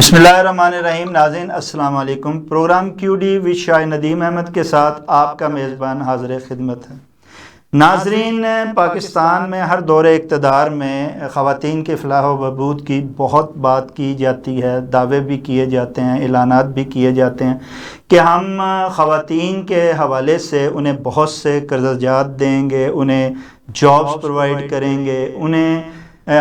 بسم اللہ الرحمن الرحیم. ناظرین السلام علیکم. پروگرام کیو ڈی وی شاہ ندیم احمد کے ساتھ آپ کا میزبان حاضر خدمت ہے. ناظرین، پاکستان میں ہر دور اقتدار میں خواتین کے فلاح و بہبود کی بہت بات کی جاتی ہے، دعوے بھی کیے جاتے ہیں، اعلانات بھی کیے جاتے ہیں کہ ہم خواتین کے حوالے سے انہیں بہت سے قرض جات دیں گے، انہیں جابز پرووائڈ کریں گے، انہیں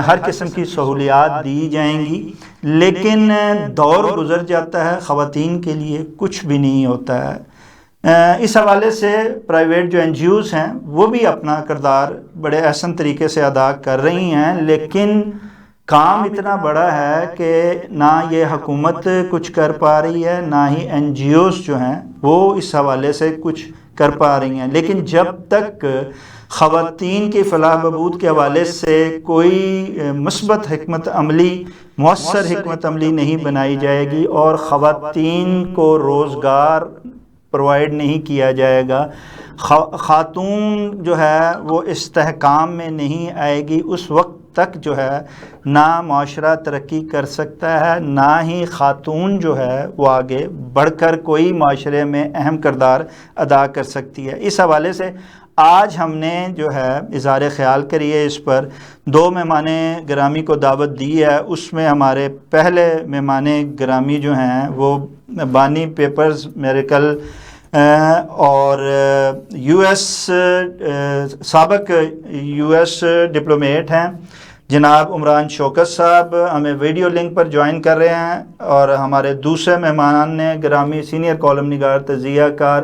ہر قسم کی سہولیات دی جائیں گی. لیکن دور گزر جاتا ہے، خواتین کے لیے کچھ بھی نہیں ہوتا ہے. اس حوالے سے پرائیویٹ جو این جی اوز ہیں وہ بھی اپنا کردار بڑے احسن طریقے سے ادا کر رہی ہیں، لیکن کام اتنا بڑا ہے کہ نہ یہ حکومت کچھ کر پا رہی ہے، نہ ہی این جی اوز جو ہیں وہ اس حوالے سے کچھ کر پا رہی ہیں. لیکن جب تک خواتین کی فلاح بہبود کے حوالے سے کوئی مثبت حکمت عملی، مؤثر حکمت عملی نہیں بنائی جائے گی اور خواتین کو روزگار پرووائڈ نہیں کیا جائے گا، خاتون جو ہے وہ استحکام میں نہیں آئے گی، اس وقت تک جو ہے نہ معاشرہ ترقی کر سکتا ہے، نہ ہی خاتون جو ہے وہ آگے بڑھ کر کوئی معاشرے میں اہم کردار ادا کر سکتی ہے. اس حوالے سے آج ہم نے جو ہے اظہار خیال کریے اس پر دو مہمان گرامی کو دعوت دی ہے. اس میں ہمارے پہلے مہمان گرامی جو ہیں وہ بانی پیپرز میریکل اور یو ایس سابق یو ایس ڈپلومیٹ ہیں جناب عمران شوکت صاحب، ہمیں ویڈیو لنک پر جوائن کر رہے ہیں. اور ہمارے دوسرے مہمان گرامی سینئر کالم نگار تجزیہ کار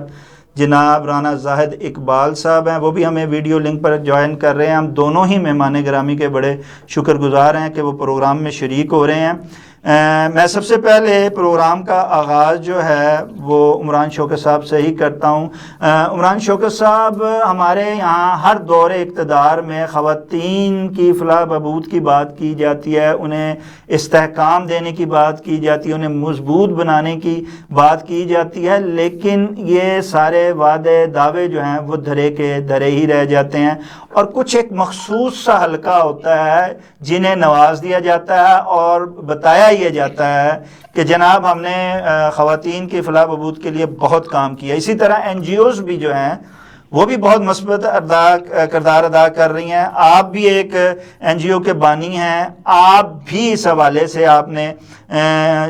جناب رانا زاہد اقبال صاحب ہیں، وہ بھی ہمیں ویڈیو لنک پر جوائن کر رہے ہیں. ہم دونوں ہی مہمان گرامی کے بڑے شکر گزار ہیں کہ وہ پروگرام میں شریک ہو رہے ہیں. میں سب سے پہلے پروگرام کا آغاز جو ہے وہ عمران شوکت صاحب سے ہی کرتا ہوں. عمران شوکت صاحب، ہمارے یہاں ہر دور اقتدار میں خواتین کی فلاح بہبود کی بات کی جاتی ہے، انہیں استحکام دینے کی بات کی جاتی ہے، انہیں مضبوط بنانے کی بات کی جاتی ہے، لیکن یہ سارے وعدے دعوے جو ہیں وہ دھرے کے دھرے ہی رہ جاتے ہیں اور کچھ ایک مخصوص سا حلقہ ہوتا ہے جنہیں نواز دیا جاتا ہے اور بتایا یہ جاتا ہے کہ جناب ہم نے خواتین کی فلاح بہبود کے لیے بہت کام کیا. اسی طرح این جی اوز بھی جو ہیں وہ بھی بہت مثبت کردار ادا کر رہی ہیں. آپ بھی ایک این جی او کے بانی ہیں، آپ بھی اس حوالے سے آپ نے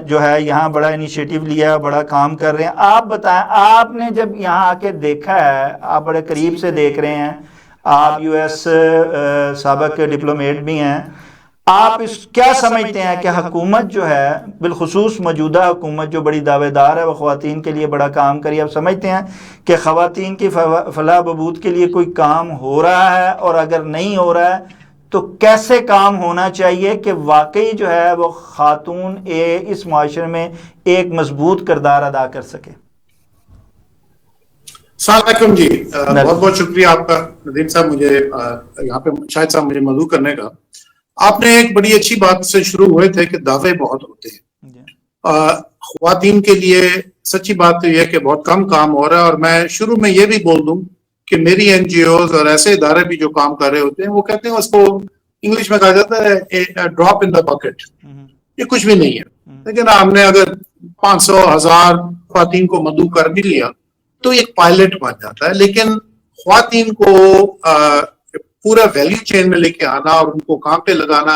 جو ہے یہاں بڑا انیشیٹو لیا، بڑا کام کر رہے ہیں. آپ بتائیں، آپ نے جب یہاں آ کے دیکھا ہے، آپ بڑے قریب سے دیکھ رہے ہیں، آپ یو ایس سابق ڈپلومیٹ بھی ہیں، آپ کیا سمجھتے ہیں کہ حکومت جو ہے، بالخصوص موجودہ حکومت جو بڑی دعوے دار ہے وہ خواتین کے لیے بڑا کام کری، آپ سمجھتے ہیں کہ خواتین کی فلاح بہبود کے لیے کوئی کام ہو رہا ہے؟ اور اگر نہیں ہو رہا ہے تو کیسے کام ہونا چاہیے کہ واقعی جو ہے وہ خاتون اس معاشرے میں ایک مضبوط کردار ادا کر سکے؟ السلام علیکم جی، بہت بہت شکریہ آپ کا ندیم صاحب، مجھے یہاں پہ شاہد صاحب مجھے مدعو کرنے کا. آپ نے ایک بڑی اچھی بات سے شروع ہوئے تھے کہ دعوے بہت ہوتے ہیں. خواتین کے لیے سچی بات تو یہ ہے کہ بہت کم کام ہو رہا ہے. اور میں شروع میں یہ بھی بول دوں کہ میری این جی اوز اور ایسے ادارے بھی جو کام کر رہے ہوتے ہیں وہ کہتے ہیں، اس کو انگلش میں کہا جاتا ہے ڈراپ ان دا بکٹ، یہ کچھ بھی نہیں ہے. لیکن ہم نے اگر 500 1000 خواتین کو مدعو کر بھی لیا تو ایک پائلٹ بن جاتا ہے. لیکن خواتین کو پورا ویلیو چین میں لے کے آنا اور ان کو کام پہ لگانا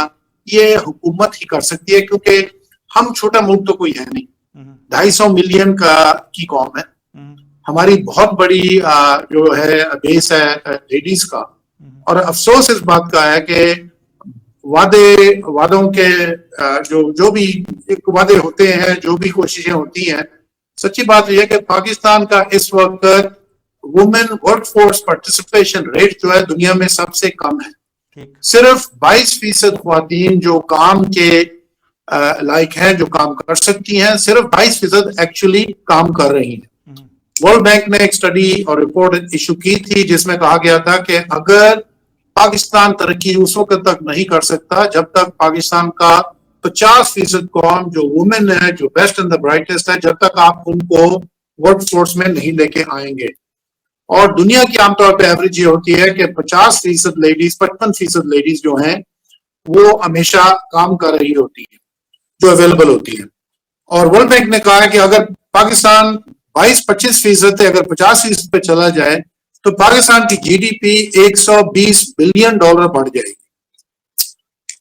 یہ حکومت ہی کر سکتی ہے، کیونکہ ہم چھوٹا ملک تو کوئی ہے نہیں، 250 ملین کی قوم ہے. ہماری بہت بڑی جو ہے بیس ہے لیڈیز کا. اور افسوس اس بات کا ہے کہ وعدوں کے جو بھی وعدے ہوتے ہیں، جو بھی کوششیں ہوتی ہیں، سچی بات یہ ہے کہ پاکستان کا اس وقت women work force participation rate جو ہے دنیا میں سب سے کم ہے. صرف 22% خواتین جو کام کے لائق ہیں، جو کام کر سکتی ہیں، صرف 22% ایکچولی کام کر رہی ہیں. ورلڈ بینک نے ایک سٹڈی اور رپورٹ ایشو کی تھی جس میں کہا گیا تھا کہ اگر پاکستان ترقی اس وقت تک نہیں کر سکتا جب تک پاکستان کا 50% قوم جو وومن ہے، جو بیسٹ اینڈ دا برائٹسٹ ہے، جب تک آپ ان کو ورک فورس میں نہیں لے کے آئیں گے. اور دنیا کی عام طور پہ ایوریج یہ ہوتی ہے کہ 50% لیڈیز، 55% لیڈیز جو ہیں وہ ہمیشہ کام کر رہی ہوتی ہیں، جو اویلیبل ہوتی ہیں. اور ورلڈ بینک نے کہا ہے کہ اگر پاکستان 22-25% اگر 50% پہ چلا جائے تو پاکستان کی جی ڈی پی $120 بلین بڑھ جائے گی۔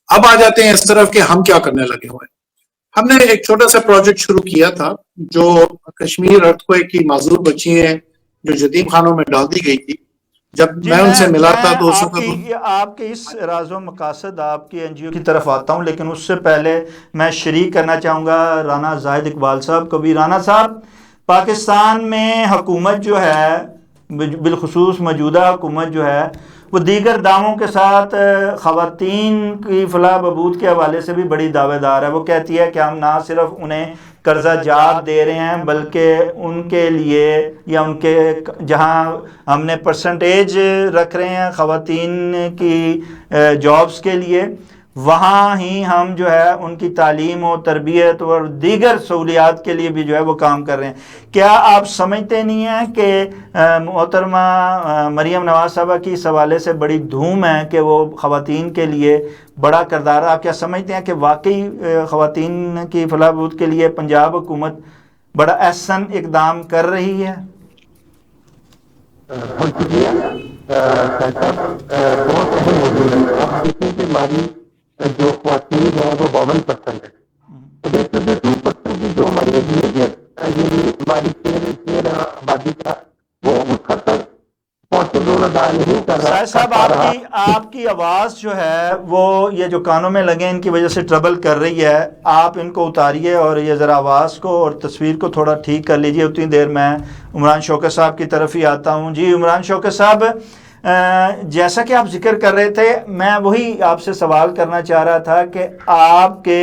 اب آ جاتے ہیں اس طرف کہ ہم کیا کرنے لگے ہوئے ہیں۔ ہم نے ایک چھوٹا سا پروجیکٹ شروع کیا تھا جو کشمیر ارتھکویک کی معذور بچی ہیں جو یتیم خانوں میں ڈال دی گئی تھی۔ جب میں ان سے ملا تھا تو اس وقت آپ کے اس راز و مقاصد آپ کی این جی او کی طرف آتا ہوں، لیکن اس سے پہلے میں شریک کرنا چاہوں گا رانا زاہد اقبال صاحب کو بھی۔ رانا صاحب، پاکستان میں حکومت جو ہے، بالخصوص موجودہ حکومت جو ہے، وہ دیگر دعووں کے ساتھ خواتین کی فلاح بہبود کے حوالے سے بھی بڑی دعوے دار ہے۔ وہ کہتی ہے کہ ہم نہ صرف انہیں قرضہ جات دے رہے ہیں بلکہ ان کے لیے یا ان کے جہاں ہم نے پرسنٹیج رکھ رہے ہیں خواتین کی جابز کے لیے، وہاں ہی ہم جو ہے ان کی تعلیم و تربیت اور دیگر سہولیات کے لیے بھی جو ہے وہ کام کر رہے ہیں۔ کیا آپ سمجھتے نہیں ہیں کہ محترمہ مریم نواز صاحبہ کی اس حوالے سے بڑی دھوم ہے کہ وہ خواتین کے لیے بڑا کردار ہے؟ آپ کیا سمجھتے ہیں کہ واقعی خواتین کی فلاح بہبود کے لیے پنجاب حکومت بڑا احسن اقدام کر رہی ہے؟ بہت شکریہ بہت اہم موضوع ہے۔ آپ دیکھیں کہ ہماری جو خواتین ہیں وہ 52% ہے، تو 2% کی جو ہماری اہمیت ہے، یعنی ہماری شہر آبادی کا، وہ اس حد تک پاسبل ادا نہیں کر رہا۔ سائد صاحب، آپ کی آواز جو ہے وہ یہ جو کانوں میں لگے ان کی وجہ سے ٹربل کر رہی ہے، آپ ان کو اتاریے اور یہ ذرا آواز کو اور تصویر کو تھوڑا ٹھیک کر لیجئے۔ اتنی دیر میں عمران شوکت صاحب کی طرف ہی آتا ہوں۔ جی عمران شوکت صاحب، جیسا کہ آپ ذکر کر رہے تھے، میں وہی آپ سے سوال کرنا چاہ رہا تھا کہ آپ کے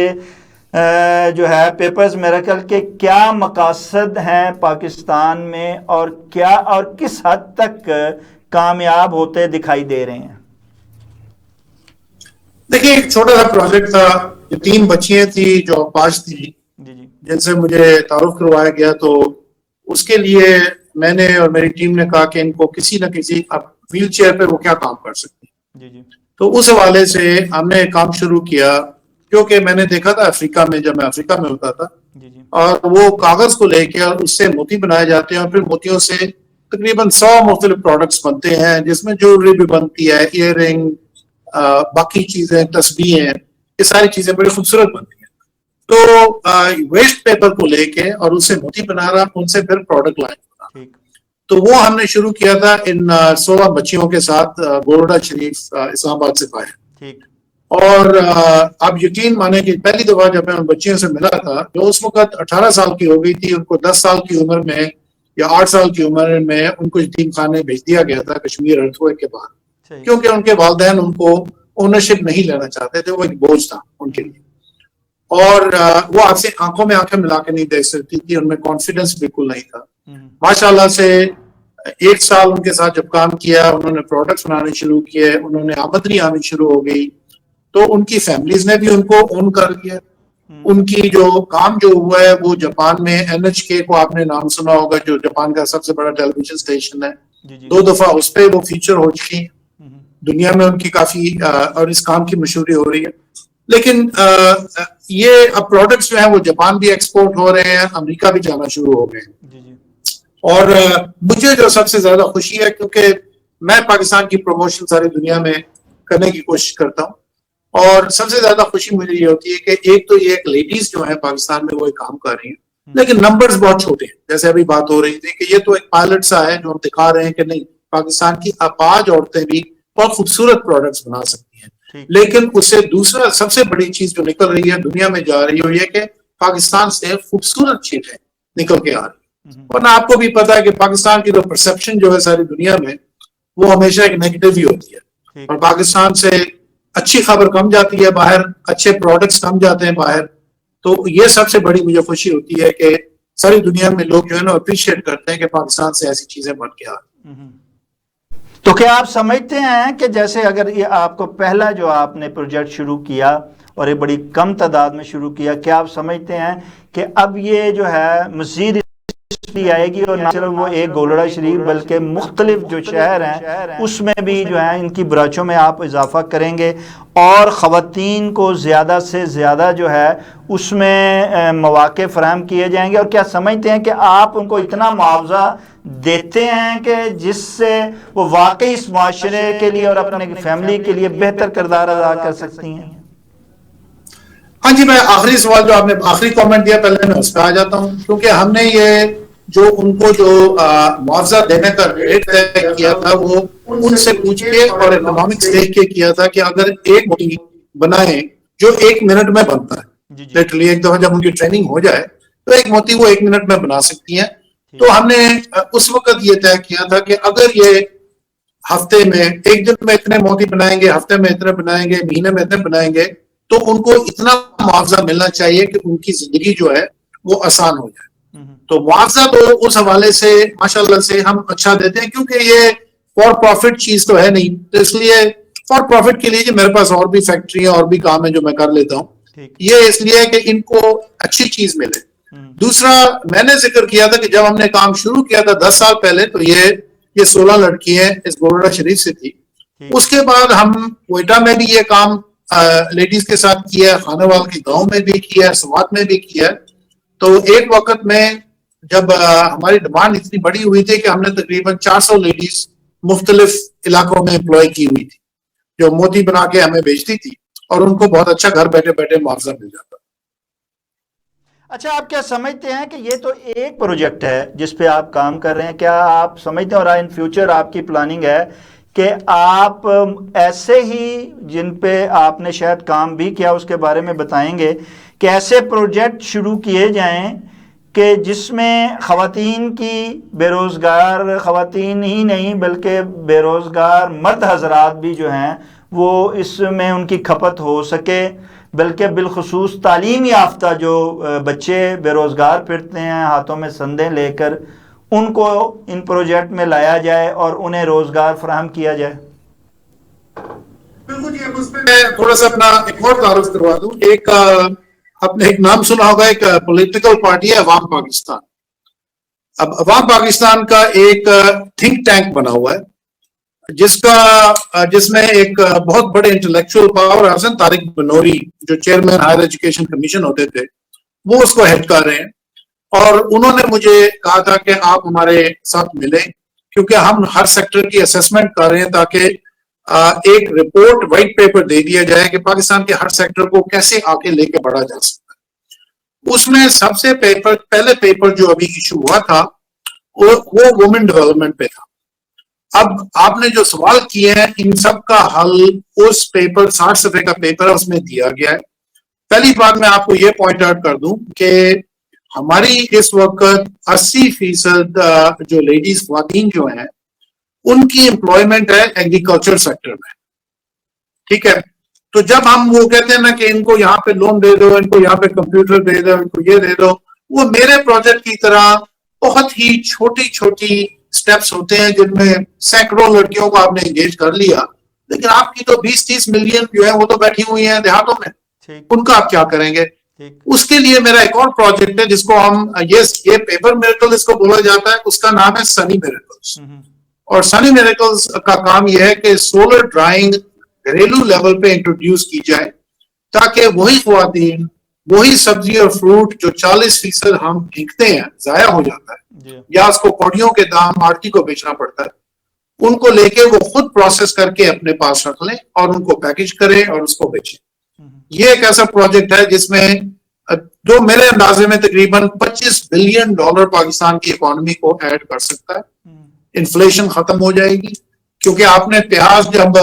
جو ہے پیپرز میریکل کے کیا مقاصد ہیں پاکستان میں، اور کیا اور کس حد تک کامیاب ہوتے دکھائی دے رہے ہیں؟ دیکھیں، ایک چھوٹا سا پروجیکٹ تھا، یہ 3 بچیاں تھی جو پاس تھی، جن سے مجھے تعارف کروایا گیا، تو اس کے لیے میں نے اور میری ٹیم نے کہا کہ ان کو کسی نہ کسی ویل چیئر پہ وہ کیا کام کر سکتے ہیں۔ تو اس حوالے سے ہم نے کام شروع کیا، کیونکہ میں نے دیکھا تھا افریقہ میں، جب میں افریقہ میں ہوتا تھا، اور وہ کاغذ کو لے کے اور اس سے موتی بنائے جاتے ہیں، اور پھر موتیوں سے تقریباً 100 مختلف پروڈکٹس بنتے ہیں، جس میں جیولری بھی بنتی ہے، ایئر رنگ، باقی چیزیں، تسبیح ہیں، یہ ساری چیزیں بڑی خوبصورت بنتی ہیں۔ تو ویسٹ پیپر کو لے کے اور اس سے موتی بنا رہا، ان سے پھر پروڈکٹ لائن بنا۔ تو وہ ہم نے شروع کیا تھا ان 16 بچیوں کے ساتھ، گورڈا شریف اسلام آباد سے پایا۔ اور آپ یقین مانیں کہ پہلی دفعہ جب میں ان بچیوں سے ملا تھا، جو اس وقت 18 سال کی ہو گئی تھی، ان کو 10 سال کی عمر میں یا 8 سال کی عمر میں ان کو یتیم خانے بھیج دیا گیا تھا کشمیر ارتھکویک کے بعد، کیونکہ ان کے والدین ان کو اونرشپ نہیں لینا چاہتے تھے، وہ ایک بوجھ تھا ان کے لیے، اور وہ آپ سے آنکھوں میں آنکھیں ملا کے نہیں دیکھ سکتی تھی، ان میں کانفیڈنس بالکل نہیں تھا۔ ماشاءاللہ سے 1 سال ان کے ساتھ جب کام کیا، انہوں نے پروڈکٹس بنانے شروع کیے، انہوں نے آمدنی آنی شروع ہو گئی، تو ان کی فیملیز نے بھی ان کو اون کر لیا۔ ان کی جو کام جو ہوا ہے وہ جاپان میں NHK کو آپ نے نام سنا ہوگا، جو جاپان کا سب سے بڑا ٹیلی ویژن اسٹیشن ہے، 2 دفعہ اس پہ وہ فیچر ہو چکی ہیں، دنیا میں ان کی کافی اور اس کام کی مشہوری ہو رہی ہے۔ لیکن یہ اب پروڈکٹس جو ہیں وہ جاپان بھی ایکسپورٹ ہو رہے ہیں، امریکہ بھی جانا شروع ہو گئے ہیں۔ اور مجھے جو سب سے زیادہ خوشی ہے، کیونکہ میں پاکستان کی پروموشن ساری دنیا میں کرنے کی کوشش کرتا ہوں، اور سب سے زیادہ خوشی مجھے یہ ہوتی ہے کہ ایک تو یہ لیڈیز جو ہیں پاکستان میں وہ کام کر رہی ہیں، لیکن نمبرز بہت چھوٹے ہیں۔ جیسے ابھی بات ہو رہی تھی کہ یہ تو ایک پائلٹ سا ہے جو ہم دکھا رہے ہیں کہ نہیں، پاکستان کی اپاہج عورتیں بھی بہت خوبصورت پروڈکٹس بنا سکتی ہیں، لیکن اس سے دوسرا سب سے بڑی چیز جو نکل رہی ہے دنیا میں جا رہی ہے، وہ یہ کہ پاکستان سے خوبصورت چیزیں نکل کے آ رہی ہیں۔ ورنہ آپ کو بھی پتا ہے کہ پاکستان کی جو پرسپشن جو ہے ساری دنیا میں، وہ ہمیشہ ایک نیگیٹو ہی ہوتی ہے، اور پاکستان سے اچھی خبر کم جاتی ہے باہر، اچھے پروڈکٹس کم جاتے ہیں باہر۔ تو یہ سب سے بڑی مجھے خوشی ہوتی ہے کہ ساری دنیا میں لوگ جو ہے نا اپریشیٹ کرتے ہیں کہ پاکستان سے ایسی چیزیں بن کے آ رہی ہیں۔ تو کیا آپ سمجھتے ہیں کہ جیسے اگر یہ آپ کو پہلا جو آپ نے پروجیکٹ شروع کیا اور یہ بڑی کم تعداد میں شروع کیا، کیا آپ سمجھتے ہیں کہ اب یہ جو ہے مزید بھی آئے گی، اور نہ صرف وہ ایک گولڑا شریف بلکہ مختلف جو شہر ہیں اس میں بھی جو ہے ان کی برانچوں میں آپ اضافہ کریں گے، اور خواتین کو زیادہ سے زیادہ جو ہے اس میں مواقع فراہم کیے جائیں گے؟ اور کیا سمجھتے ہیں کہ آپ ان کو اتنا معاوضہ دیتے ہیں کہ جس سے وہ واقعی اس معاشرے کے لیے اور اپنے فیملی کے لیے بہتر کردار ادا کر سکتی ہیں؟ ہاں جی، میں آخری سوال جو آپ نے آخری کامنٹ دیا پہلے میں اس پہ آ جاتا ہوں، کیونکہ ہم نے یہ جو ان کو جو معاوضہ دینے کا ریٹ طے کیا تھا وہ ان سے پوچھ کے اور اکنامکس دیکھ کے کیا تھا کہ اگر ایک موتی بنائیں جو 1 منٹ میں بنتا ہے، لٹرلی ایک دفعہ جب ان کی ٹریننگ ہو جائے تو ایک موتی وہ 1 منٹ میں بنا سکتی ہیں، تو ہم نے اس وقت یہ طے کیا تھا کہ اگر یہ ہفتے میں ایک دن میں اتنے موتی بنائیں گے، ہفتے میں اتنے بنائیں گے، مہینے میں اتنے بنائیں گے، تو ان کو اتنا معاوضہ ملنا چاہیے کہ ان کی زندگی جو ہے وہ آسان ہو جائے۔ تو معاوضہ تو اس حوالے سے ماشاءاللہ سے ہم اچھا دیتے ہیں، کیونکہ یہ فار پروفٹ چیز تو ہے نہیں، تو اس لیے فار پروفٹ کے لیے میرے پاس اور بھی فیکٹری اور بھی کام ہے جو میں کر لیتا ہوں، یہ اس لیے کہ ان کو اچھی چیز ملے۔ دوسرا میں نے ذکر کیا تھا کہ جب ہم نے کام شروع کیا تھا 10 سال پہلے تو یہ 16 لڑکیاں اس گولڑا شریف سے تھی، اس کے بعد ہم کوئٹہ میں بھی یہ کام لیڈیز کے ساتھ کیا ہے، خانہ وال کے گاؤں میں بھی کیا ہے، سوات میں بھی کیا ہے۔ تو ایک وقت میں جب ہماری ڈیمانڈ اتنی بڑی ہوئی تھی کہ ہم نے تقریباً 400 لیڈیز مختلف علاقوں میں امپلائی کی ہوئی تھی جو موتی بنا کے ہمیں بیچتی تھی، اور ان کو بہت اچھا گھر بیٹھے بیٹھے معاوضہ مل جاتا۔ اچھا، آپ کیا سمجھتے ہیں کہ یہ تو ایک پروجیکٹ ہے جس پہ آپ کام کر رہے ہیں، کیا آپ سمجھتے ہیں اور ان فیوچر آپ کی پلاننگ ہے کہ آپ ایسے ہی جن پہ آپ نے شاید کام بھی کیا اس کے بارے میں بتائیں گے کہ ایسے پروجیکٹ شروع کیے جائیں کہ جس میں خواتین کی بے روزگار خواتین ہی نہیں بلکہ بے روزگار مرد حضرات بھی جو ہیں وہ اس میں ان کی کھپت ہو سکے، بلکہ بالخصوص تعلیم یافتہ جو بچے بے روزگار پھرتے ہیں ہاتھوں میں سندیں لے کر، ان کو ان پروجیکٹ میں لایا جائے اور انہیں روزگار فراہم کیا جائے؟ بالکل جی، اس میں میں تھوڑا سا اپنا ایک اور تعارف کروا دوں۔ آپ نے ایک نام سنا ہوگا، ایک پولیٹیکل پارٹی ہے عوام پاکستان۔ اب عوام پاکستان کا ایک تھنک ٹینک بنا ہوا ہے جس میں ایک بہت بڑے انٹلیکچوئل پاور حسن طارق بنوری جو چیئرمین ہائر ایجوکیشن کمیشن ہوتے تھے وہ اس کو ہیڈ کر رہے ہیں، اور انہوں نے مجھے کہا تھا کہ آپ ہمارے ساتھ ملیں کیونکہ ہم ہر سیکٹر کی اسیسمنٹ کر رہے ہیں تاکہ ایک رپورٹ وائٹ پیپر دے دیا جائے کہ پاکستان کے ہر سیکٹر کو کیسے آگے لے کے بڑھا جا سکتا ہے۔ اس میں سب سے پہلے پیپر جو ابھی ایشو ہوا تھا وہ وومن ڈیولپمنٹ پہ تھا۔ اب آپ نے جو سوال کیے ہیں ان سب کا حل اس پیپر 60 صفحے کا پیپر اس میں دیا گیا ہے۔ پہلی بات میں آپ کو یہ پوائنٹ آؤٹ کر دوں کہ ہماری اس وقت 80% جو لیڈیز خواتین جو ہیں ان کی امپلائمنٹ ہے ایگریکلچر سیکٹر میں، ٹھیک ہے؟ تو جب ہم وہ کہتے ہیں نا کہ ان کو یہاں پہ لون دے دو، ان کو یہاں پہ کمپیوٹر دے دو، ان کو یہ دے دو، وہ میرے پروجیکٹ کی طرح بہت ہی چھوٹی چھوٹی سٹیپس ہوتے ہیں جن میں سینکڑوں لڑکیوں کو آپ نے انگیج کر لیا، لیکن آپ کی تو 20-30 ملین جو ہے وہ تو بیٹھی ہوئی ہیں دیہاتوں میں، ان کا آپ کیا کریں گے؟ اس کے لیے میرا ایک اور پروجیکٹ ہے جس کو ہم یہ پیپر میریکل اس کو بولا جاتا ہے، اس کا نام ہے سنی میریکلز۔ اور سنی میریکلز کا کام یہ ہے کہ سولر ڈرائنگ گھریلو لیول پہ انٹروڈیوس کی جائے تاکہ وہی خواتین وہی سبزی اور فروٹ جو 40% ہم پھینکتے ہیں ضائع ہو جاتا ہے یا اس کو کوڑیوں کے دام آڑتی کو بیچنا پڑتا ہے، ان کو لے کے وہ خود پروسیس کر کے اپنے پاس رکھ لیں اور ان کو پیکج کریں اور اس کو بیچیں۔ یہ ایک ایسا پروجیکٹ ہے جس میں جو میرے اندازے میں تقریباً $25 بلین پاکستان کی اکانومی کو ایڈ کر سکتا ہے۔ انفلیشن ختم ہو جائے گی، کیونکہ آپ نے جب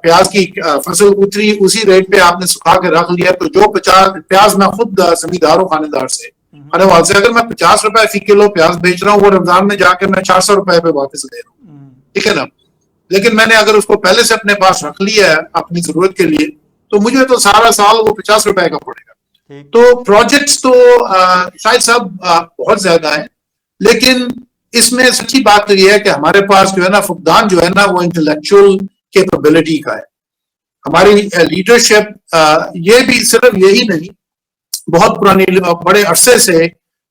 پیاز کی فصل اتری اسی ریٹ پہ آپ نے سکھا کے رکھ لیا، تو جو پیاز میں خود زمینداروں خانے دار سے اگر میں 50 روپے فی کلو پیاز بیچ رہا ہوں، وہ رمضان میں جا کے میں 400 روپے پہ واپس لے رہا ہوں، ٹھیک ہے نا؟ لیکن میں نے اگر اس کو پہلے سے اپنے پاس رکھ لیا ہے اپنی ضرورت کے لیے تو مجھے تو سارا سال وہ 50 روپے کا پڑے گا۔ تو پروجیکٹس تو شاید سب بہت زیادہ ہیں، لیکن اس میں سچی بات تو یہ ہے کہ ہمارے پاس جو ہے نا فقدان جو ہے نا وہ انٹلیکچوئل کیپیبلٹی کا ہے۔ ہماری لیڈرشپ یہ بھی صرف یہی نہیں، بہت پرانی بڑے عرصے سے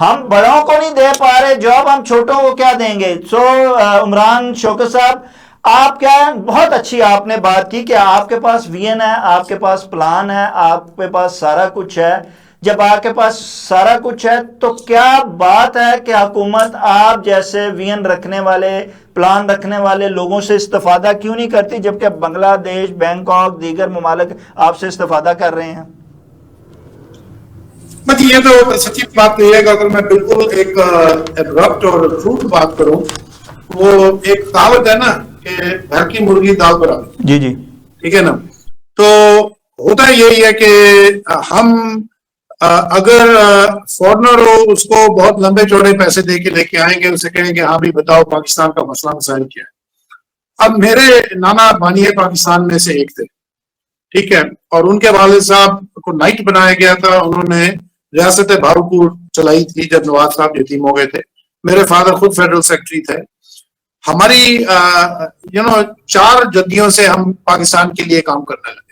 ہم بڑوں کو نہیں دے پا رہے جاب، ہم چھوٹوں کو کیا دیں گے؟ عمران شوکت صاحب، آپ کیا بہت اچھی آپ نے بات کی کہ آپ کے پاس وین ہے، آپ کے پاس پلان ہے، آپ کے پاس سارا کچھ ہے۔ جب آپ کے پاس سارا کچھ ہے تو کیا بات ہے کہ حکومت آپ جیسے وین رکھنے والے، پلان رکھنے والے لوگوں سے استفادہ کیوں نہیں کرتی، جبکہ بنگلہ دیش، بینکاک، دیگر ممالک آپ سے استفادہ کر رہے ہیں؟ یہ تو سچی بات نہیں ہے کہ اگر میں بالکل ایک ایبرپٹ اور ٹروتھ بات کروں، وہ ایک کہاوت ہے نا کہ گھر کی مرغی دال برابر، جی جی، ٹھیک ہے نا؟ تو ہوتا یہی ہے کہ ہم اگر فورنر ہو اس کو بہت لمبے چوڑے پیسے دے کے لے کے آئیں گے، اسے کہیں گے ہاں بھی بتاؤ پاکستان کا مسئلہ مسائل کیا ہے۔ اب میرے نانا بانیے پاکستان میں سے ایک تھے، ٹھیک ہے، اور ان کے والد صاحب کو نائٹ بنایا گیا تھا، انہوں نے ریاست بھاؤپور چلائی تھی جب نواز صاحب یتیم ہو گئے تھے۔ میرے فادر خود فیڈرل سیکرٹری تھے۔ ہماری 4 جدیوں سے ہم پاکستان کے لیے کام کرنے لگے،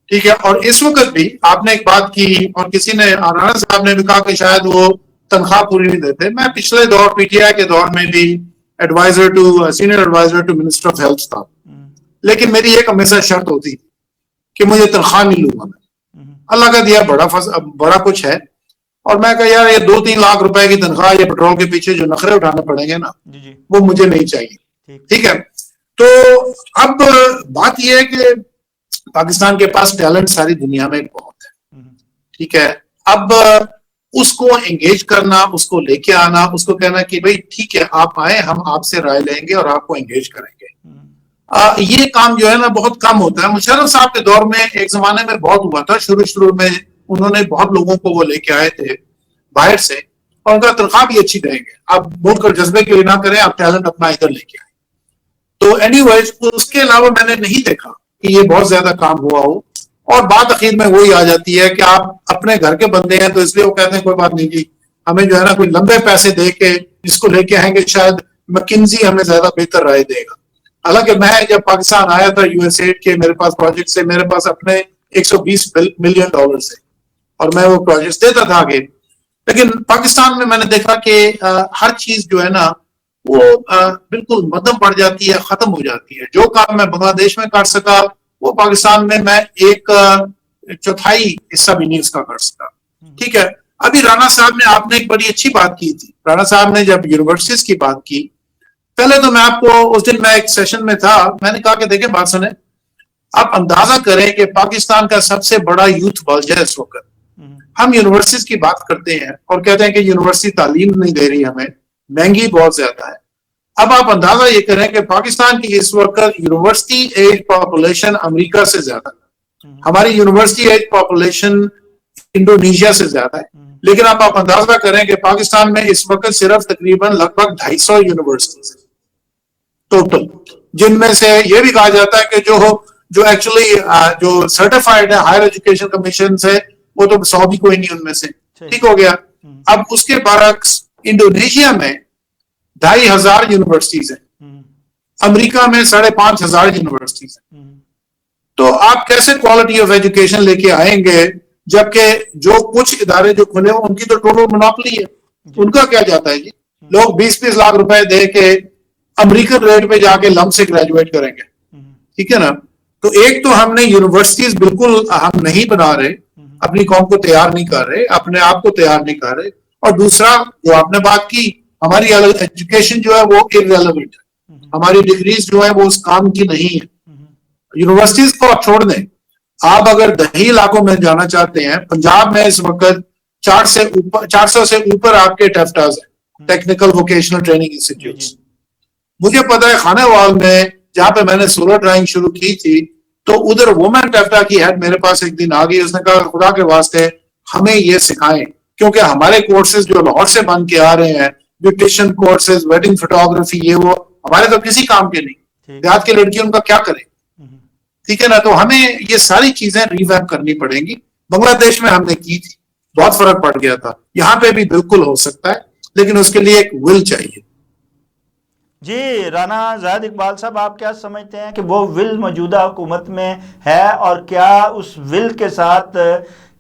ٹھیک ہے۔ اور اس وقت بھی آپ نے ایک بات کی اور کسی نے، رانا صاحب نے بھی کہا کہ شاید وہ تنخواہ پوری نہیں دیتے۔ میں پچھلے دور پی ٹی آئی کے دور میں بھی senior adviser to minister of health تھا، لیکن میری ایک ہمیشہ شرط ہوتی تھی کہ مجھے تنخواہ نہیں لوں گا میں، اللہ کا دیا بڑا کچھ ہے، اور میں کہا یار یہ 2-3 لاکھ روپے کی تنخواہ یا پیٹرول کے پیچھے جو نخرے اٹھانے پڑیں گے نا، وہ مجھے نہیں چاہیے، ٹھیک ہے۔ تو اب بات یہ ہے کہ پاکستان کے پاس ٹیلنٹ ساری دنیا میں بہت ہے، ٹھیک ہے۔ اب اس کو انگیج کرنا، اس کو لے کے آنا، اس کو کہنا کہ بھئی ٹھیک ہے آپ آئیں، ہم آپ سے رائے لیں گے اور آپ کو انگیج کریں گے، یہ کام جو ہے نا بہت کم ہوتا ہے۔ مشرف صاحب کے دور میں ایک زمانے میں بہت ہوا تھا، شروع میں انہوں نے بہت لوگوں کو وہ لے کے آئے تھے باہر سے، اور ان کا تنخواہ بھی اچھی دیں گے، آپ ملک اور جذبے کے لیے نہ کریں، آپ ٹیلنٹ اپنا ادھر لے کے آئیں۔ تو اینی ویز اس کے علاوہ میں نے نہیں دیکھا کہ یہ بہت زیادہ کام ہوا ہو، اور بات اخیر میں وہی آ جاتی ہے کہ آپ اپنے گھر کے بندے ہیں تو اس لیے وہ کہتے ہیں کوئی بات نہیں جی، ہمیں جو ہے نا کوئی لمبے پیسے دے کے جس کو لے کے آئیں گے شاید مکنزی ہمیں زیادہ بہتر رائے دے گا۔ حالانکہ میں جب پاکستان آیا تھا USA کے میرے پاس پروجیکٹ سے، میرے پاس اپنے $120 ملین سے، اور میں وہ پروجیکٹس دیتا تھا آگے، لیکن پاکستان میں نے دیکھا کہ ہر چیز جو ہے نا وہ بالکل مدھم پڑ جاتی ہے، ختم ہو جاتی ہے۔ جو کام میں بنگلہ دیش میں کر سکا وہ پاکستان میں 1/4 حصہ بھی نہیں اس کا کر سکا، ٹھیک ہے۔ ابھی رانا صاحب نے، آپ نے ایک بڑی اچھی بات کی تھی، رانا صاحب نے جب یونیورسٹیز کی بات کی، پہلے تو میں آپ کو اس دن میں ایک سیشن میں تھا، میں نے کہا کہ دیکھیں بات سنیں، آپ اندازہ کریں کہ پاکستان کا سب سے بڑا یوتھ بلج ہے اس وقت، ہم یونیورسٹیز کی بات کرتے ہیں اور کہتے ہیں کہ یونیورسٹی تعلیم نہیں دے رہی ہمیں، مہنگی بہت زیادہ ہے۔ اب آپ اندازہ یہ کریں کہ پاکستان کی اس وقت یونیورسٹی ایج پاپولیشن امریکہ سے زیادہ ہے، ہماری یونیورسٹی ایج پاپولیشن انڈونیشیا سے زیادہ ہے، لیکن اب آپ اندازہ کریں کہ پاکستان میں اس وقت صرف تقریباً لگ بھگ 250 یونیورسٹیز ہیں ٹوٹل، جن میں سے یہ بھی کہا جاتا ہے کہ جو ایکچولی جو سرٹیفائیڈ ہے ہائر ایجوکیشن کمیشن سے، وہ تو 100 بھی کوئی نہیں ان میں سے، ٹھیک ہو گیا۔ اب اس کے برعکس انڈونیشیا میں 2500 یونیورسٹیز ہیں، امریکہ میں 5500 یونیورسٹیز ہیں۔ تو آپ کیسے کوالٹی آف ایجوکیشن لے کے آئیں گے جبکہ جو کچھ ادارے جو کھلے ہوں ان کی تو ٹوٹل منوپلی ہے، ان کا کیا جاتا ہے جی؟ لوگ 20-20 لاکھ روپے دے کے امریکن ریٹ پہ جا کے لم سے گریجویٹ کریں گے، ٹھیک ہے نا۔ تو ایک تو ہم نے یونیورسٹیز بالکل ہم نہیں بنا رہے، اپنی قوم کو تیار نہیں کر رہے، اپنے آپ کو تیار نہیں کر رہے، اور دوسرا جو آپ نے بات کی، ہماری ایجوکیشن جو ہے وہ irrelevant ہے، ہماری ڈگریز جو ہے وہ اس کام کی نہیں ہے۔ یونیورسٹیز کو آپ چھوڑ دیں، آپ اگر دیہی علاقوں میں جانا چاہتے ہیں، پنجاب میں اس وقت 400 سے اوپر آپ کے ٹیفٹاز ہیں، ٹیکنیکل ووکیشنل ٹریننگ انسٹیٹیوٹس۔ مجھے پتا ہے خانہ وال میں جہاں پہ میں نے سولر ڈرائنگ شروع کی تھی، تو ادھر وومن ٹیفٹا کی ہیڈ میرے پاس ایک دن آ گئی، اس نے کہا خدا کے واسطے ہمیں یہ سکھائیں، کیونکہ ہمارے کورسز جو لاہور سے بن کے آ رہے ہیں، بیوٹیشین کورسز، ویڈنگ فوٹوگرافی، یہ وہ ہمارے تو کسی کام کے نہیں، دیہات کی لڑکی ان کا کیا کریں، ٹھیک ہے نا۔ تو ہمیں یہ ساری چیزیں ریویمپ کرنی پڑیں گی۔ بنگلہ دیش میں ہم نے کی تھی، بہت فرق پڑ گیا تھا، یہاں پہ بھی بالکل ہو سکتا ہے، لیکن اس کے لیے ایک ول چاہیے۔ جی رانا زاہد اقبال صاحب، آپ کیا سمجھتے ہیں کہ وہ ول موجودہ حکومت میں ہے، اور کیا اس ول کے ساتھ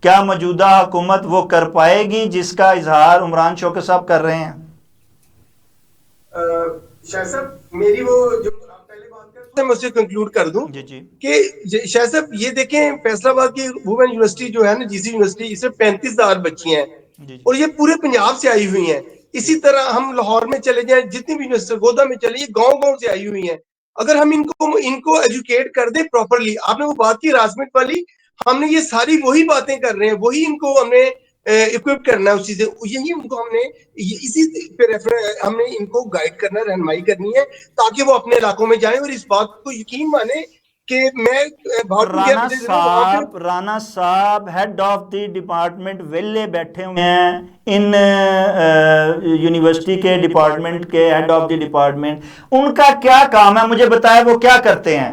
کیا موجودہ حکومت وہ کر پائے گی جس کا اظہار عمران شوکت صاحب کر رہے ہیں؟ شاہ صاحب میری وہ جو آپ پہلے بات کرتے ہیں میں اسے کنکلوڈ کر دوں کہ شاہ صاحب یہ دیکھیں فیصل آباد کی وومن یونیورسٹی جو ہے نا جی سی یونیورسٹی اس میں 35,000 بچیاں ہیں اور یہ پورے پنجاب سے آئی ہوئی ہیں. اسی طرح ہم لاہور میں چلے جائیں جتنی بھی یونیورسٹی گودا میں چلے یہ گاؤں سے آئی ہوئی ہیں. اگر ہم ان کو ایجوکیٹ کر دیں پراپرلی, آپ نے وہ بات کی راسمٹ والی, ہم نے یہ ساری وہی باتیں کر رہے ہیں, وہی ان کو ہم نے اکوپ کرنا ہے اس چیزیں, یہی ان کو ہم نے اسی پہ ہم نے ان کو گائیڈ کرنا, رہنمائی کرنی ہے تاکہ وہ اپنے علاقوں میں جائیں اور اس بات کو یقین مانیں کہ میں رانا صاحب ہیڈ آف دی ڈپارٹمنٹ ویلے بیٹھے ہوئے ہیں ان یونیورسٹی کے ڈپارٹمنٹ کے ہیڈ آف دی ڈپارٹمنٹ, ان کا کیا کام ہے مجھے بتائے, وہ کیا کرتے ہیں؟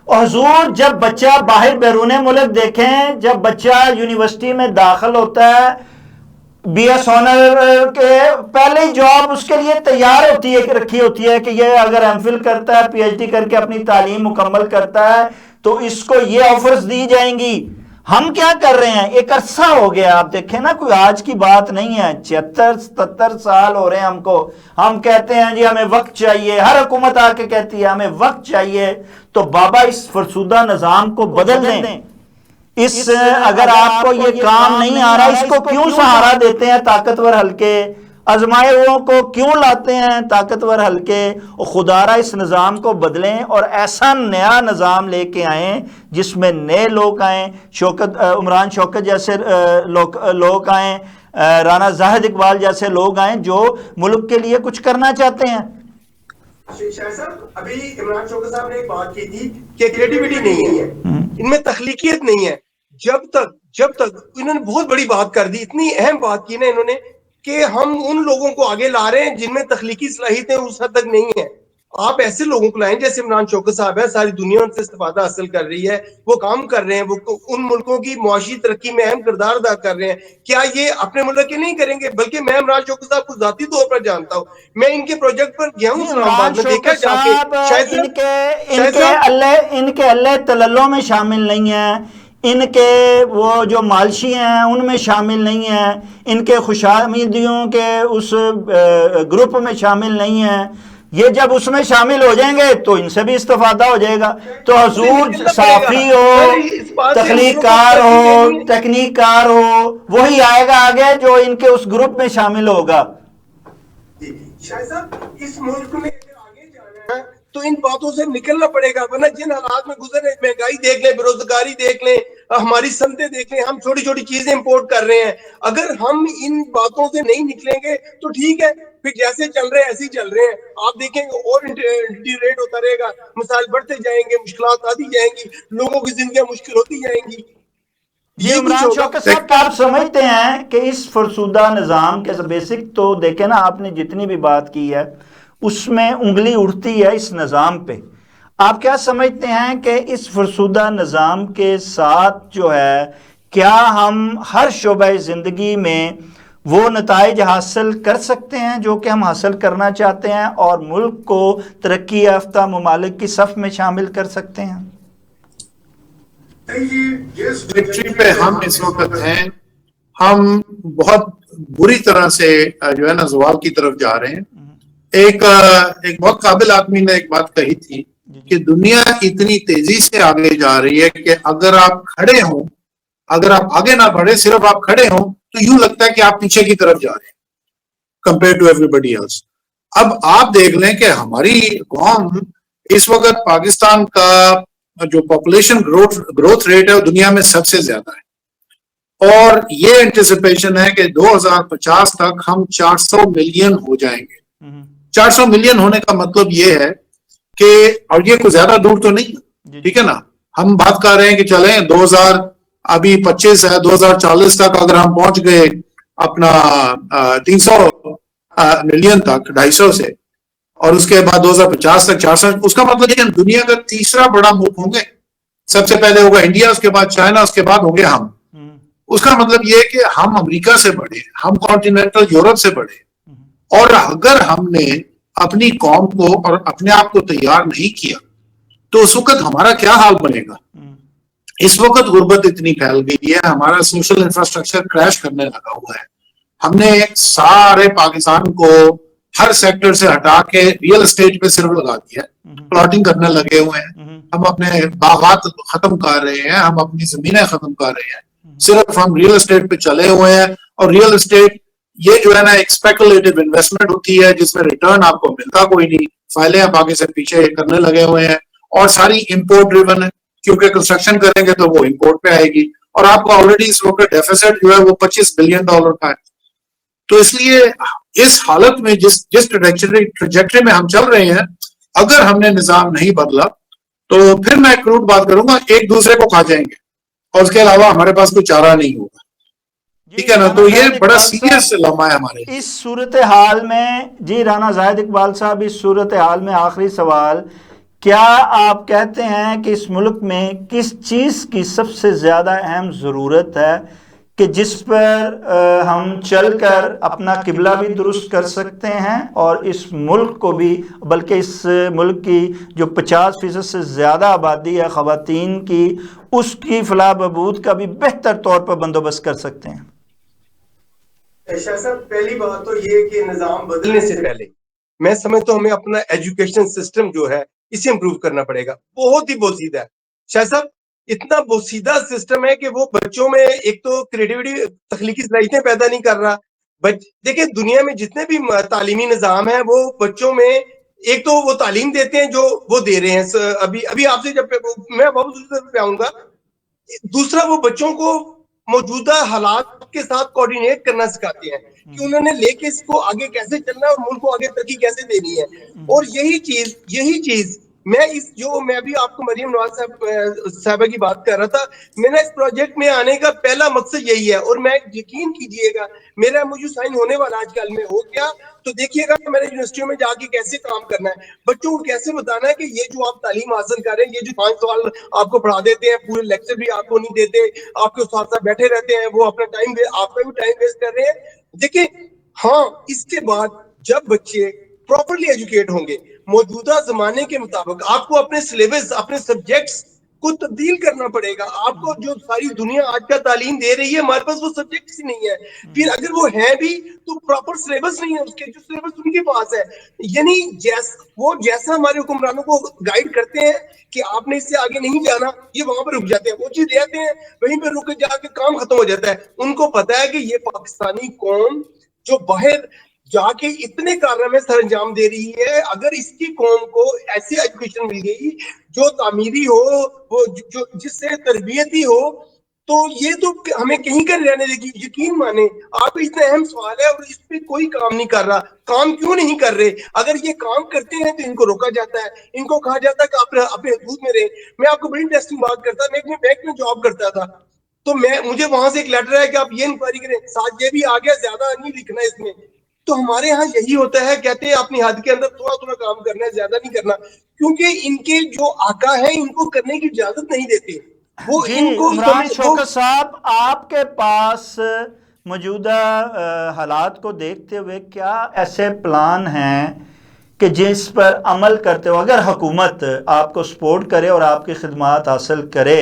حضور جب بچہ باہر بیرون ملک دیکھیں, جب بچہ یونیورسٹی میں داخل ہوتا ہے بی ایس آنر کے پہلے ہی جاب اس کے لیے تیار ہوتی ہے, رکھی ہوتی ہے کہ یہ اگر ایم فل کرتا ہے, پی ایچ ڈی کر کے اپنی تعلیم مکمل کرتا ہے تو اس کو یہ آفرز دی جائیں گی. ہم کیا کر رہے ہیں, ایک عرصہ ہو گیا, آپ دیکھیں نا کوئی آج کی بات نہیں ہے, 76-77 سال ہو رہے ہیں ہم کو, ہم کہتے ہیں جی ہمیں وقت چاہیے, ہر حکومت آ کے کہتی ہے ہمیں وقت چاہیے. تو بابا اس فرسودہ نظام کو بدل دیں. اگر آپ کو یہ کام نہیں آ رہا, اس کو کیوں سہارا دیتے ہیں طاقتور حلقے, آزمائے ہوئوں کو کیوں لاتے ہیں طاقتور حلقے؟ خدا را اس نظام کو بدلیں اور ایسا نیا نظام لے کے آئیں جس میں نئے لوگ آئیں, عمران شوکت جیسے لوگ آئیں, رانا زاہد اقبال جیسے لوگ آئیں جو ملک کے لیے کچھ کرنا چاہتے ہیں. شاہ صاحب ابھی عمران شوکت صاحب نے ایک بات کی تھی کہ کریٹیوٹی نہیں ہے, ان میں تخلیقیت نہیں ہے. جب تک انہوں نے بہت بڑی بات کر دی, اتنی اہم بات کی نا انہوں نے کہ ہم ان لوگوں کو آگے لا رہے ہیں جن میں تخلیقی صلاحیتیں اس حد تک نہیں ہیں. آپ ایسے لوگوں کو لائیں جیسے عمران شوکت صاحب ہے, ساری دنیا ان سے استفادہ حاصل کر رہی ہے, وہ کام کر رہے ہیں, وہ ان ملکوں کی معاشی ترقی میں اہم کردار ادا کر رہے ہیں. کیا یہ اپنے ملک کے نہیں کریں گے؟ بلکہ میں عمران شوکت صاحب کو ذاتی طور پر جانتا ہوں, میں ان کے پروجیکٹ پر گیا ہوں اسلام آباد میں, دیکھا جا کے ان کے اللہ تللوں میں شامل نہیں ہیں, ان کے وہ جو مالشی ہیں ان میں شامل نہیں ہیں, ان کے خوشامدیوں کے اس گروپ میں شامل نہیں ہیں. یہ جب اس میں شامل ہو جائیں گے تو ان سے بھی استفادہ ہو جائے گا. تو حضور صافی ہو, تخلیق کار ہو, تکنیک کار ہو, وہی آئے گا آگے جو ان کے اس گروپ میں شامل ہوگا. شاہ صاحب اس ملک میں آگے جانا ہے تو ان باتوں سے نکلنا پڑے گا, ورنہ جن حالات میں گزر رہے, مہنگائی دیکھ لیں, بے روزگاری دیکھ لیں, ہماری صنعتیں دیکھ لیں, ہم چھوٹی چھوٹی چیزیں امپورٹ کر رہے ہیں. اگر ہم ان باتوں سے نہیں نکلیں گے تو ٹھیک ہے, پھر جیسے چل رہے ہیں ایسے ہی چل رہے ہیں. آپ دیکھیں گے اور ریٹ ہوتا رہے گا, مسائل بڑھتے جائیں گے, مشکلات آتی جائیں گی, لوگوں کی زندگیاں مشکل ہوتی جائیں گی. یہ عمران شوکت صاحب آپ سمجھتے ہیں کہ اس فرسودہ نظام کے بیسک تو دیکھیں نا, آپ نے جتنی بھی بات کی ہے اس میں انگلی اٹھتی ہے اس نظام پہ. آپ کیا سمجھتے ہیں کہ اس فرسودہ نظام کے ساتھ جو ہے کیا ہم ہر شعبہ زندگی میں وہ نتائج حاصل کر سکتے ہیں جو کہ ہم حاصل کرنا چاہتے ہیں اور ملک کو ترقی یافتہ ممالک کی صف میں شامل کر سکتے ہیں؟ جس ٹریجیکٹری پہ ہم اس وقت ہیں, ہم بہت بری طرح سے جو ہے نا زوال کی طرف جا رہے ہیں. ایک بہت قابل آدمی نے ایک بات کہی تھی کہ دنیا اتنی تیزی سے آگے جا رہی ہے کہ اگر آپ کھڑے ہوں, اگر آپ آگے نہ بڑھے, صرف آپ کھڑے ہوں تو یوں لگتا ہے کہ آپ پیچھے کی طرف جا رہے ہیں compare to everybody else. اب آپ دیکھ لیں کہ ہماری قوم اس وقت پاکستان کا جو پاپولیشن گروتھ ریٹ ہے وہ دنیا میں سب سے زیادہ ہے, اور یہ انٹیسپیشن ہے کہ 2050 تک ہم 400 ملین ہو جائیں گے. 400 ملین ہونے کا مطلب یہ ہے کہ, اور یہ کوئی زیادہ دور تو نہیں, ٹھیک ہے نا, ہم بات کر رہے ہیں کہ چلیں 2025 ہے, 2040 تک اگر ہم پہنچ گئے اپنا 300 ملین تک 250 سے, اور اس کے بعد 2050 تک 400, اس کا مطلب یہ کہ دنیا کا تیسرا بڑا ملک ہوں گے. سب سے پہلے ہوگا انڈیا, اس کے بعد چائنا, اس کے بعد ہوں گے ہم. اس کا مطلب یہ کہ ہم امریکہ سے بڑھے, ہم کانٹیننٹل یورپ سے بڑھے, اور اگر ہم نے اپنی قوم کو اور اپنے آپ کو تیار نہیں کیا تو اس وقت ہمارا کیا حال بنے گا. اس وقت غربت اتنی پھیل گئی ہے, ہمارا سوشل انفراسٹرکچر کریش کرنے لگا ہوا ہے. ہم نے سارے پاکستان کو ہر سیکٹر سے ہٹا کے ریئل اسٹیٹ پہ صرف لگا دیا ہے, پلاٹنگ کرنے لگے ہوئے ہیں, ہم اپنے باغات ختم کر رہے ہیں, ہم اپنی زمینیں ختم کر رہے ہیں, صرف ہم ریئل اسٹیٹ پہ چلے ہوئے ہیں. اور ریئل اسٹیٹ یہ جو ہے نا ایک اسپیکولیٹو انویسٹمنٹ ہوتی ہے جس میں ریٹرن آپ کو ملتا کوئی نہیں, فائلیں آپ آگے سے پیچھے کرنے لگے ہوئے ہیں, اور ساری امپورٹ ڈریون ہے, کیونکہ کنسٹرکشن کریں گے تو وہ امپورٹ پہ آئے گی, اور آپ کا آلریڈی اس وقت ڈیفیسٹ جو ہے وہ $25 بلین کا ہے. تو اس لیے اس حالت میں جس ٹریجیکٹری میں ہم چل رہے ہیں, اگر ہم نے نظام نہیں بدلا تو پھر میں ایک روٹ بات کروں گا, ایک دوسرے کو کھا جائیں گے اور اس کے علاوہ ہمارے پاس کوئی چارہ نہیں ہوگا. ٹھیک ہے نا, تو یہ بڑا سیریس لمحہ ہے ہمارے اس صورتحال میں. جی رانا زاہد اقبال صاحب, اس صورتحال میں آخری سوال, کیا آپ کہتے ہیں کہ اس ملک میں کس چیز کی سب سے زیادہ اہم ضرورت ہے کہ جس پر ہم چل کر اپنا قبلہ بھی درست کر سکتے ہیں اور اس ملک کو بھی, بلکہ اس ملک کی جو 50% سے زیادہ آبادی ہے خواتین کی, اس کی فلاح بہبود کا بھی بہتر طور پر بندوبست کر سکتے ہیں؟ شاہ صاحب, پہلی بات تو یہ کہ نظام بدلنے سے پہلے میں سمجھتا ہوں ہمیں اپنا ایجوکیشن سسٹم جو ہے اسے امپروو کرنا پڑے گا. بہت ہی بوسیدہ ہے شاہ صاحب, اتنا بوسیدہ سسٹم ہے کہ وہ بچوں میں ایک تو کریٹیوٹی, تخلیقی صلاحیتیں پیدا نہیں کر رہا. دیکھیں دنیا میں جتنے بھی تعلیمی نظام ہیں وہ بچوں میں ایک تو وہ تعلیم دیتے ہیں جو وہ دے رہے ہیں. ابھی آپ سے جب میں واپس پہ آؤں گا, دوسرا وہ بچوں کو موجودہ حالات کے ساتھ کوآرڈینیٹ کرنا سکھاتے ہیں کہ انہوں نے لے کے اس کو آگے کیسے چلنا ہے اور ملک کو آگے ترقی کیسے دینی ہے. اور یہی چیز میں بھی آپ کو مریم نواز صاحبہ کی بات کر رہا تھا, میں نے اس پروجیکٹ میں آنے کا پہلا مقصد یہی ہے. اور میں یقین کیجئے گا میرا مجھے سائن ہونے والا آج کل میں ہو گیا تو دیکھیے گا کہ میں نے یونیورسٹیوں میں جا کے کیسے کام کرنا ہے, بچوں کو کیسے بتانا ہے کہ یہ جو آپ تعلیم حاصل کر رہے ہیں, یہ جو 5 سوال آپ کو پڑھا دیتے ہیں, پورے لیکچر بھی آپ کو نہیں دیتے, آپ کے ساتھ بیٹھے رہتے ہیں, وہ اپنا ٹائم آپ کا بھی ٹائم ویسٹ کر رہے ہیں. دیکھیں ہاں, اس کے بعد جب بچے پراپرلی ایجوکیٹ ہوں گے موجودہ زمانے کے مطابق, آپ کو اپنے سلیبس, اپنے سبجیکٹس کو تبدیل کرنا پڑے گا. آپ کو جو ساری دنیا آج کا تعلیم دے رہی ہے ہمارے پاس وہ سبجیکٹس ہی نہیں ہے. پھر اگر وہ ہے بھی تو پراپر سلیبس نہیں ہے اس کے, جو سلیبس ان کے پاس ہے. یعنی جیسا ہمارے حکمرانوں کو گائیڈ کرتے ہیں کہ آپ نے اس سے آگے نہیں جانا, یہ وہاں پہ رک جاتے ہیں, وہ چیز دیتے ہیں وہیں پہ رک جا کے کام ختم ہو جاتا ہے. ان کو پتا ہے کہ یہ پاکستانی قوم جو باہر جا کے اتنے کارنامے سر انجام دے رہی ہے, اگر اس کی قوم کو ایسی ایجوکیشن مل گئی جو تعمیری ہو, وہ جس سے تربیتی ہو, تو یہ تو ہمیں کہیں کر رہنے دے گی. یقین مانیں آپ, اتنا اہم سوال ہے اور اس پہ کوئی کام نہیں کر رہا. کام کیوں نہیں کر رہے؟ اگر یہ کام کرتے ہیں تو ان کو روکا جاتا ہے, ان کو کہا جاتا ہے کہ آپ اپنے حدود میں رہیں. میں آپ کو بڑی انٹرسٹنگ بات کرتا, میں اپنے بینک میں جاب کرتا تھا تو مجھے وہاں سے ایک لیٹر ہے کہ آپ یہ انکوائری کریں, ساتھ یہ بھی آ گیا زیادہ نہیں لکھنا اس میں. تو ہمارے ہاں یہی ہوتا ہے, کہتے ہیں اپنی حد کے اندر تھوڑا تھوڑا کام کرنا ہے, زیادہ نہیں کرنا, کیونکہ ان کے جو آقا ہیں ان کو کرنے کی اجازت نہیں دیتے. وہ جی ان کو عمران شوکت صاحب, آپ کے پاس موجودہ حالات کو دیکھتے ہوئے کیا ایسے پلان ہیں کہ جس پر عمل کرتے ہو, اگر حکومت آپ کو سپورٹ کرے اور آپ کی خدمات حاصل کرے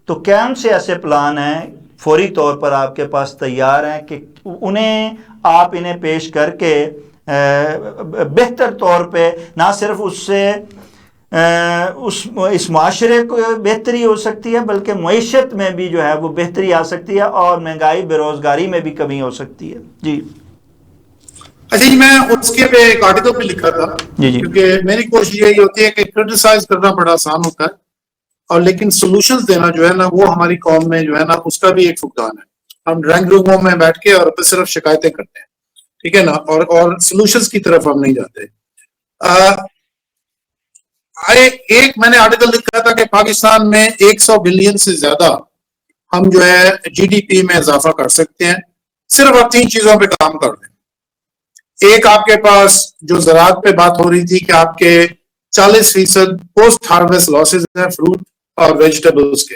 تو کون سے ایسے پلان ہیں فوری طور پر آپ کے پاس تیار ہیں کہ آپ انہیں پیش کر کے بہتر طور پہ نہ صرف اس سے اس معاشرے کو بہتری ہو سکتی ہے بلکہ معیشت میں بھی جو ہے وہ بہتری آ سکتی ہے اور مہنگائی بے روزگاری میں بھی کمی ہو سکتی ہے؟ جی اچھا جی, میں اس کے پہ ایک آرٹیکل پہ لکھا تھا, کیونکہ میری کوشش یہی ہوتی ہے کہ کرٹیسائز کرنا بڑا آسان ہوتا ہے اور لیکن سولوشنز دینا جو ہے نا وہ ہماری قوم میں جو ہے نا اس کا بھی ایک فقدان ہے. ہم ڈرائنگ روموں میں بیٹھ کے اور صرف شکایتیں کرتے ہیں, ٹھیک ہے نا, اور سولوشنز کی طرف ہم نہیں جاتے. ایک میں نے آرٹیکل لکھا تھا کہ پاکستان میں 100 بلین سے زیادہ ہم جو ہے جی ڈی پی میں اضافہ کر سکتے ہیں, صرف آپ 3 چیزوں پہ کام کر دیں. ایک آپ کے پاس جو زراعت پہ بات ہو رہی تھی کہ آپ کے 40% پوسٹ ہارویسٹ لاسز ہیں فروٹ اور ویجیٹیبلز کے.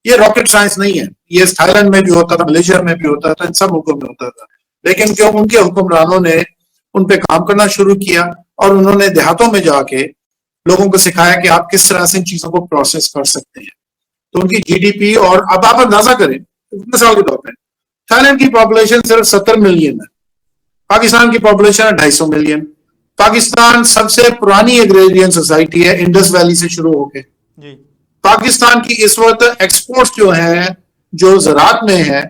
یہ راکٹ سائنس نہیں ہے, یہ تھائی لینڈ میں بھی ہوتا تھا, ملیشیا میں بھی ہوتا تھا, ان سب ملکوں میں ہوتا تھا, لیکن کیوں ان کے حکمرانوں نے ان پہ کام کرنا شروع کیا اور انہوں نے دیہاتوں میں جا کے لوگوں کو سکھایا کہ آپ کس طرح سے ان چیزوں کو پروسیس کر سکتے ہیں. تو ان کی GDP, اور اب آپ اندازہ کریں کتنے سال کے دور میں تھائیلینڈ کی پاپولیشن صرف 70 ملین ہے, پاکستان کی پاپولیشن ہے 250 ملین. پاکستان سب سے پرانی ایگریرین سوسائٹی ہے انڈس ویلی سے شروع ہو کے. پاکستان کی اس وقت ایکسپورٹس جو ہیں جو زراعت میں ہے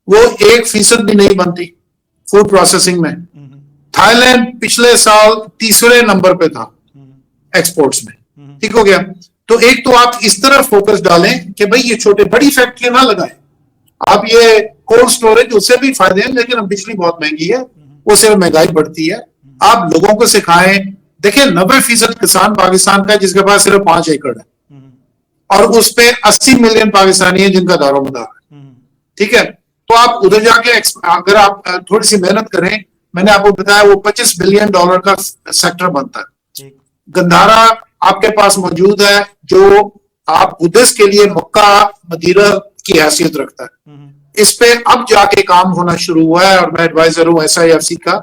وہ 1% بھی نہیں بنتی فوڈ پروسیسنگ میں. تھائی لینڈ پچھلے سال 3رے نمبر پہ تھا ایکسپورٹس میں. ٹھیک ہو گیا. تو ایک تو آپ اس طرح فوکس ڈالیں کہ بھئی یہ چھوٹے بڑی فیکٹری نہ لگائیں. آپ یہ کولڈ سٹوریج اس سے بھی فائدے ہیں لیکن اب بجلی بہت مہنگی ہے, وہ سے مہنگائی بڑھتی ہے. آپ لوگوں کو سکھائیں. دیکھیں 90% کسان پاکستان کا جس کے پاس صرف 5 ایکڑ ہے اور اس پہ 80 ملین پاکستانی ہیں جن کا دار و مدار ہے. ٹھیک ہے. تو آپ ادھر جا کے اگر آپ تھوڑی سی محنت کریں, میں نے آپ کو بتایا وہ $25 بلین کا سیکٹر بنتا ہے. گندھارا آپ کے پاس موجود ہے جو آپ بدھسٹ کے لیے مکہ مدینہ کی حیثیت رکھتا ہے. اس پہ اب جا کے کام ہونا شروع ہوا ہے اور میں ایڈوائزر ہوں SIFC کا.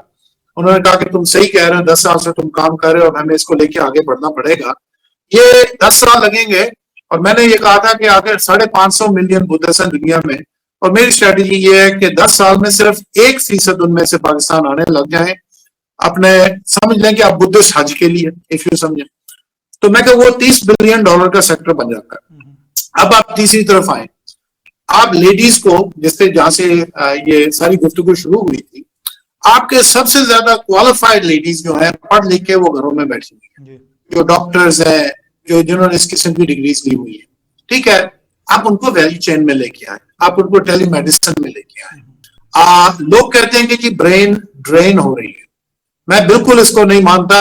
انہوں نے کہا کہ تم صحیح کہہ رہے ہو, 10 سال سے تم کام کر رہے ہو اور ہمیں اس کو لے کے آگے بڑھنا پڑے گا. یہ 10 سال لگیں گے اور میں نے یہ کہا تھا کہ اگر 550 ملین بدھسٹ ہیں دنیا میں, اور میری اسٹریٹجی یہ ہے کہ 10 سال میں صرف 1% ان میں سے پاکستان آنے لگ جائیں. اپنے سمجھ لیں کہ آپ بدھسٹ حج کے لیے اف یو سمجھیں تو میں کہ وہ $30 بلین کا سیکٹر بن جاتا ہے. اب آپ تیسری طرف آئیں. آپ لیڈیز کو جس سے جہاں سے یہ ساری گفتگو شروع ہوئی تھی, آپ کے سب سے زیادہ کوالیفائڈ لیڈیز جو ہیں پڑھ لکھ کے وہ گھروں میں بیٹھی ہوئی ہیں, جو ڈاکٹرز ہیں, جنہوں نے اس قسم کی ڈگریز لی ہوئی ہے. ٹھیک ہے. آپ ان کو ویلیو چین میں لے کے آئیں, آپ ان کو ٹیلی میڈیسن میں لے کے آئیں. لوگ کہتے ہیں کہ جی برین ڈرین ہو رہی ہے. میں بالکل اس کو نہیں مانتا.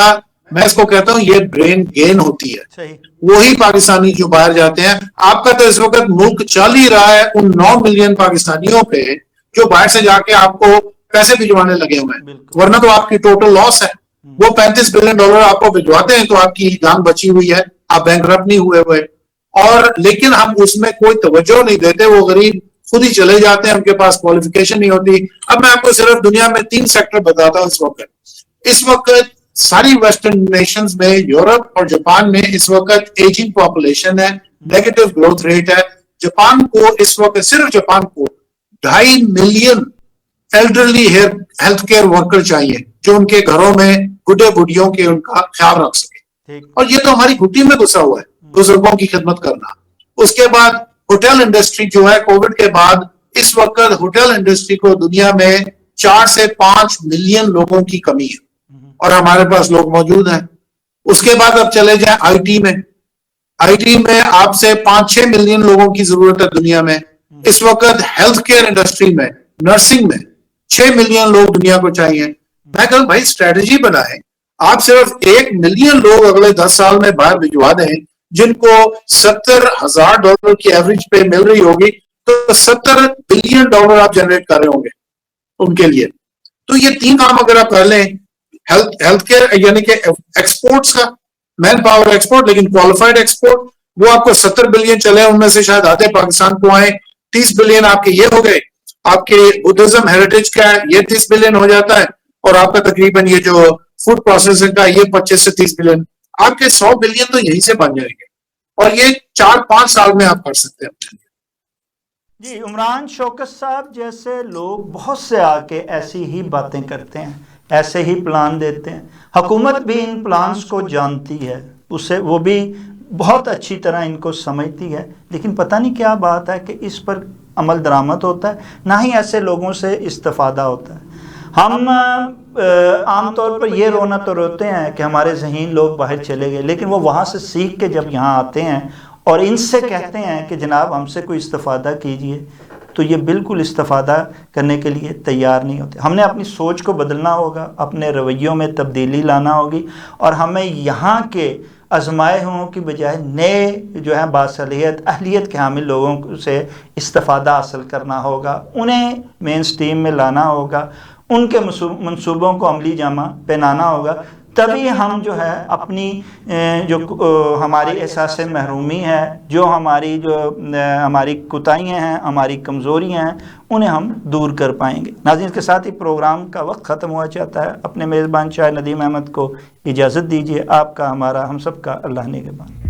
میں اس کو کہتا ہوں یہ برین گین ہوتی ہے. وہی پاکستانی جو باہر جاتے ہیں, آپ کا تو اس وقت ملک چل ہی رہا ہے ان 9 ملین پاکستانیوں پہ جو باہر سے جا کے آپ کو پیسے بھجوانے لگے ہوئے ہیں, ورنہ تو آپ کی ٹوٹل لاس ہے. وہ $35 بلین آپ کو بھجواتے ہیں تو آپ کی جان بچی ہوئی ہے, آپ بینکرپٹ نہیں ہوئے ہوئے. اور لیکن ہم اس میں کوئی توجہ نہیں دیتے. وہ غریب خود ہی چلے جاتے ہیں, ان کے پاس کوالیفیکیشن نہیں ہوتی. اب میں آپ کو صرف دنیا میں 3 سیکٹر بتاتا ہوں. اس وقت ساری ویسٹرن نیشنز میں, یورپ اور جاپان میں اس وقت ایجنگ پاپولیشن ہے, نیگیٹو گروتھ ریٹ ہے. جاپان کو اس وقت صرف جاپان کو 2.5 million elderly health care worker چاہیے جو ان کے گھروں میں بڈھے بڈھیوں کے ان کا خیال رکھ سکے. اور یہ تو ہماری گھٹی میں گھسا ہوا ہے بزرگوں کی خدمت کرنا. اس کے بعد ہوٹل انڈسٹری جو ہے کووڈ کے بعد, اس وقت ہوٹل انڈسٹری کو دنیا میں 4 سے 5 ملین لوگوں کی کمی ہے اور ہمارے پاس لوگ موجود ہیں. اس کے بعد اب چلے جائیں آئی ٹی میں. آئی ٹی میں آپ سے 5-6 ملین لوگوں کی ضرورت ہے دنیا میں. اس وقت ہیلتھ کیئر انڈسٹری میں, نرسنگ میں 6 ملین لوگ دنیا کو چاہیے. میں کہوں بھائی اسٹریٹجی بنائیں. آپ صرف 1 ملین لوگ اگلے 10 سال میں باہر بھجوا دیں جن کو $70,000 کی ایوریج پہ مل رہی ہوگی, تو $70 بلین آپ جنریٹ کر رہے ہوں گے ان کے لیے. تو یہ 3 کام اگر آپ کر لیں, ہیلتھ کیئر یعنی کہ ایکسپورٹس کا مین پاور ایکسپورٹ, لیکن کوالیفائڈ ایکسپورٹ, وہ آپ کو 70 بلین چلے, ان میں سے شاید آدھے پاکستان کو آئیں. 30 بلین آپ کے یہ ہو گئے. آپ کے بدھزم ہیریٹیج کا یہ 30 بلین ہو جاتا ہے, اور آپ کا تقریباً یہ جو فوڈ پروسیسنگ کا یہ 25 سے 30 بلین. آپ کے 100 بلین تو یہیں سے بن جائیں گے, اور یہ 4-5 سال میں آپ کر سکتے ہیں. جی, عمران شوکت صاحب جیسے لوگ بہت سے آ کے ایسی ہی باتیں کرتے ہیں, ایسے ہی پلان دیتے ہیں. حکومت بھی ان پلانز کو جانتی ہے, اسے وہ بھی بہت اچھی طرح ان کو سمجھتی ہے, لیکن پتہ نہیں کیا بات ہے کہ اس پر عمل درآمد ہوتا ہے, نہ ہی ایسے لوگوں سے استفادہ ہوتا ہے. ہم عام طور پر یہ رونا تو روتے ہیں کہ ہمارے ذہین لوگ باہر چلے گئے, لیکن وہ وہاں سے سیکھ کے جب یہاں آتے ہیں اور ان سے کہتے ہیں کہ جناب ہم سے کوئی استفادہ کیجئے, تو یہ بالکل استفادہ کرنے کے لیے تیار نہیں ہوتے. ہم نے اپنی سوچ کو بدلنا ہوگا, اپنے رویوں میں تبدیلی لانا ہوگی, اور ہمیں یہاں کے آزمائے ہوں کی بجائے نئے جو ہیں باصلاحیت اہلیت کے حامل لوگوں سے استفادہ حاصل کرنا ہوگا, انہیں مین سٹریم میں لانا ہوگا, ان کے منصوبوں کو عملی جامہ پہنانا ہوگا. تبھی ہم جو ہے اپنی جو ہماری احساس محرومی ہے, جو ہماری کوتاہیاں ہیں, ہماری کمزوریاں ہیں, انہیں ہم دور کر پائیں گے. ناظرین, کے ساتھ ہی پروگرام کا وقت ختم ہوا چاہتا ہے. اپنے میزبان شاہ ندیم احمد کو اجازت دیجیے. آپ کا, ہمارا, ہم سب کا اللہ نگہبان.